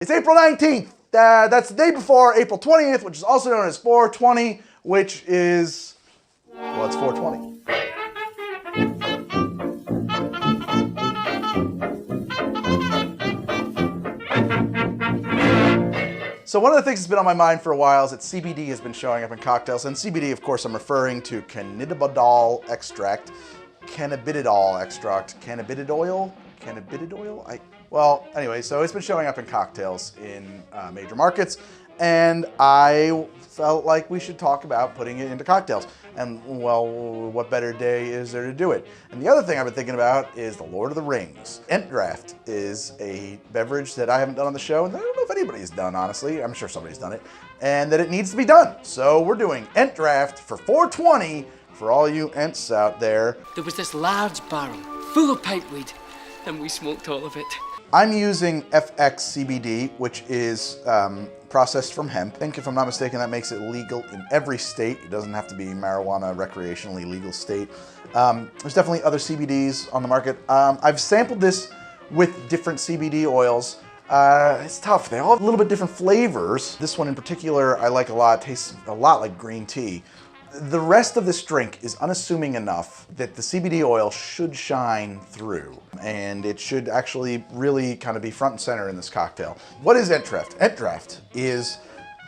It's April 19th. That's the day before April 20th, which is also known as 420, which is, well, it's 420. So one of the things that's been on my mind for a while is that CBD has been showing up in cocktails. And CBD, of course, I'm referring to cannabidiol extract, cannabididol extract, cannabidid oil? Well, anyway, so it's been showing up in cocktails in major markets, and I felt like we should talk about putting it into cocktails. And, well, what better day is there to do it? And the other thing I've been thinking about is the Lord of the Rings. Ent-Draught is a beverage that I haven't done on the show, and I don't know if anybody's done, honestly. I'm sure somebody's done it, and that it needs to be done. So we're doing Ent-Draught for 420 for all you Ents out there. There was this large barrel full of pipeweed, and we smoked all of it. I'm using FxCBD, which is processed from hemp. I think, if I'm not mistaken, that makes it legal in every state. It doesn't have to be marijuana recreationally legal state. There's definitely other CBDs on the market. I've sampled this with different CBD oils. It's tough. They all have a little bit different flavors. This one in particular I like a lot. It tastes a lot like green tea. The rest of this drink is unassuming enough that the CBD oil should shine through, and it should actually really kind of be front and center in this cocktail. What is Ent-Draught? Ent-Draught is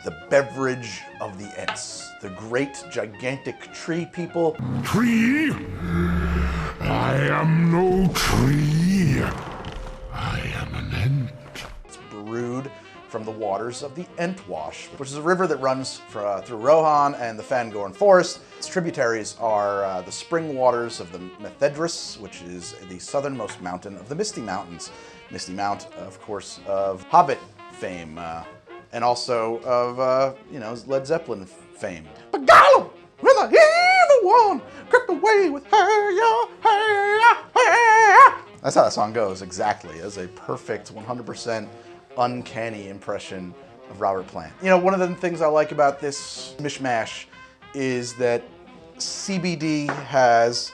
the beverage of the Ents, the great gigantic tree people. Tree? I am no tree. I am an Ent. It's brewed from the waters of the Ent-Wash, which is a river that runs through Rohan and the Fangorn Forest. Its tributaries are the spring waters of the Methedris, which is the southernmost mountain of the Misty Mountains. Misty Mount, of course, of Hobbit fame, and also of, Led Zeppelin fame. But Gollum, when the evil one crept away with her, That's how that song goes, exactly, as a perfect 100% uncanny impression of Robert Plant. You know, one of the things I like about this mishmash is that CBD has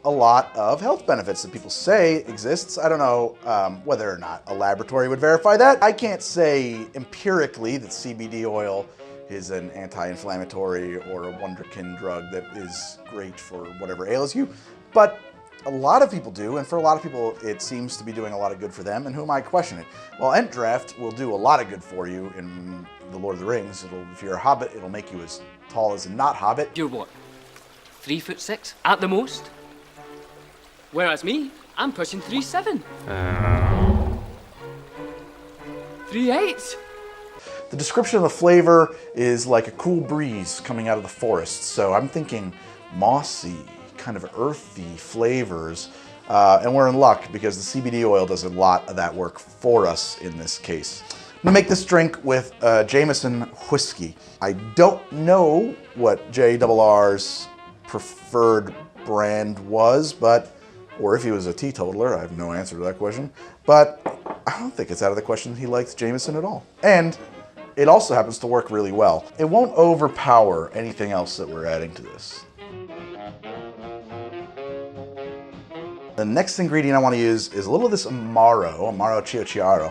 a lot of health benefits that people say exists. I don't know whether or not a laboratory would verify that. I can't say empirically that CBD oil is an anti-inflammatory or a wonderkin drug that is great for whatever ails you, but a lot of people do, and for a lot of people, it seems to be doing a lot of good for them, and who am I to question it? Well, Ent-Draught will do a lot of good for you in The Lord of the Rings. If you're a Hobbit, it'll make you as tall as a not Hobbit. You're what, 3'6" at the most? Whereas me, I'm pushing 3'7". 3'8". The description of the flavor is like a cool breeze coming out of the forest, so I'm thinking mossy, kind of earthy flavors, and we're in luck because the CBD oil does a lot of that work for us in this case. I'm gonna make this drink with Jameson Whiskey. I don't know what J.R.R's preferred brand was, or if he was a teetotaler. I have no answer to that question, but I don't think it's out of the question he likes Jameson at all. And it also happens to work really well. It won't overpower anything else that we're adding to this. The next ingredient I want to use is a little of this Amaro Cio Ciaro.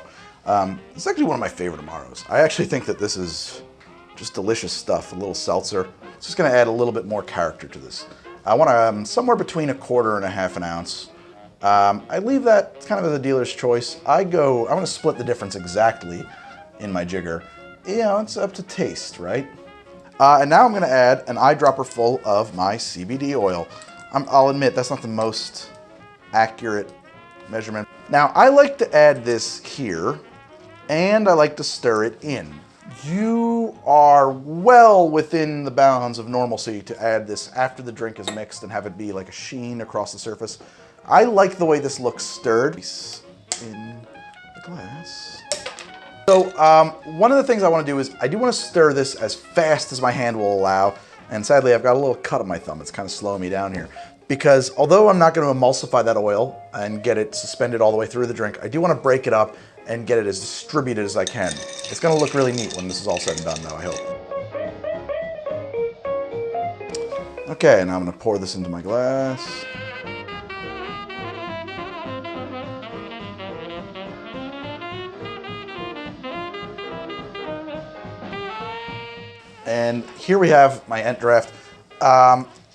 It's actually one of my favorite Amaros. I actually think that this is just delicious stuff, a little seltzer. It's just going to add a little bit more character to this. I want somewhere between 1/4 and 1/2 ounce. I leave that kind of as a dealer's choice. I'm going to split the difference exactly in my jigger. It's up to taste, right? And now I'm going to add an eyedropper full of my CBD oil. I'll admit that's not the most accurate measurement. Now, I like to add this here, and I like to stir it in. You are well within the bounds of normalcy to add this after the drink is mixed and have it be like a sheen across the surface. I like the way this looks stirred in the glass. So one of the things I want to do is I do want to stir this as fast as my hand will allow, and sadly I've got a little cut on my thumb. It's kind of slowing me down here. Because although I'm not going to emulsify that oil and get it suspended all the way through the drink, I do want to break it up and get it as distributed as I can. It's going to look really neat when this is all said and done, though, I hope. Okay, now I'm going to pour this into my glass. And here we have my Ent-Draught.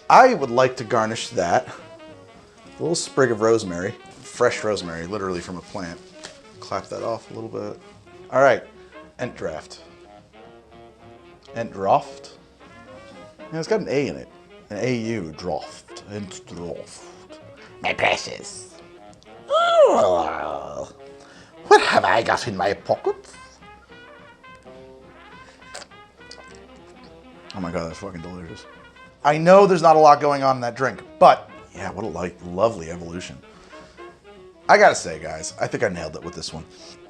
I would like to garnish that. A little sprig of rosemary. Fresh rosemary, literally from a plant. Clap that off a little bit. All right, Ent-Draught. Ent-Draught? Yeah, it's got an A in it. An A-U, Draught. Ent-Draught. My precious. Oh, what have I got in my pocket? Oh my god, that's fucking delicious. I know there's not a lot going on in that drink, but yeah, what a lovely evolution. I gotta say, guys, I think I nailed it with this one.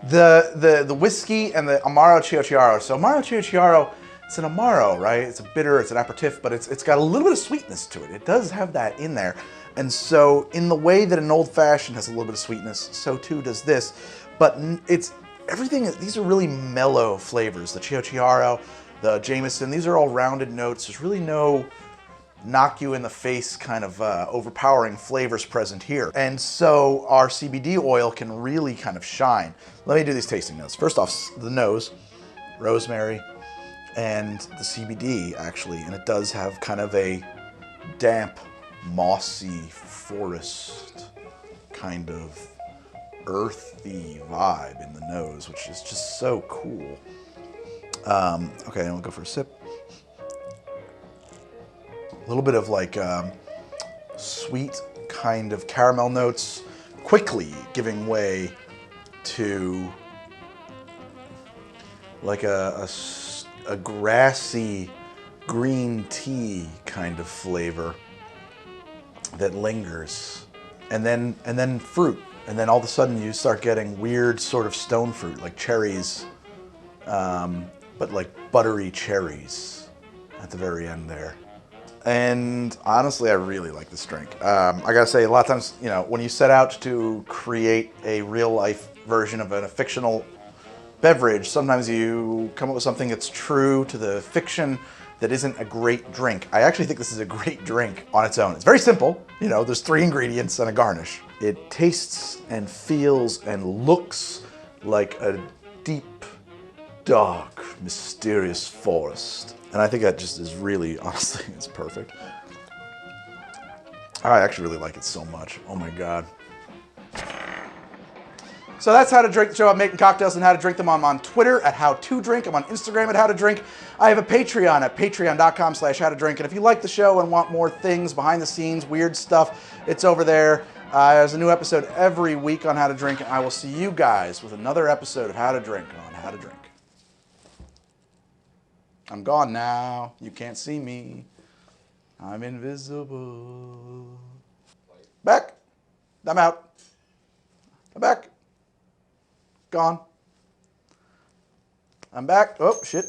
The whiskey and the Amaro Cio Ciaro. So Amaro Cio Ciaro, it's an Amaro, right? It's a bitter, it's an aperitif, but it's got a little bit of sweetness to it. It does have that in there. And so in the way that an old fashioned has a little bit of sweetness, so too does this. But it's everything, these are really mellow flavors. The Cio Ciaro, the Jameson, these are all rounded notes. There's really no knock you in the face kind of overpowering flavors present here. And so our CBD oil can really kind of shine. Let me do these tasting notes. First off, the nose, rosemary, and the CBD actually, and it does have kind of a damp, mossy forest kind of earthy vibe in the nose, which is just so cool. Okay, I'll go for a sip. A little bit of like sweet kind of caramel notes, quickly giving way to like a grassy green tea kind of flavor that lingers, and then fruit, and then all of a sudden you start getting weird sort of stone fruit like cherries, but like buttery cherries at the very end there. And honestly, I really like this drink. I gotta say, a lot of times, you know, when you set out to create a real life version of a fictional beverage, sometimes you come up with something that's true to the fiction that isn't a great drink. I actually think this is a great drink on its own. It's very simple. You know, there's 3 ingredients and a garnish. It tastes and feels and looks like a deep, dark, mysterious forest. And I think that just is really, honestly, it's perfect. I actually really like it so much. Oh my God. So that's How to Drink, the show about making cocktails and how to drink them. I'm on Twitter at How to Drink. I'm on Instagram at How to Drink. I have a Patreon at patreon.com/howtodrink. And if you like the show and want more things, behind the scenes, weird stuff, it's over there. There's a new episode every week on How to Drink. And I will see you guys with another episode of How to Drink on How to Drink. I'm gone now. You can't see me. I'm invisible. Back. I'm out. I'm back. Gone. I'm back. Oh, shit.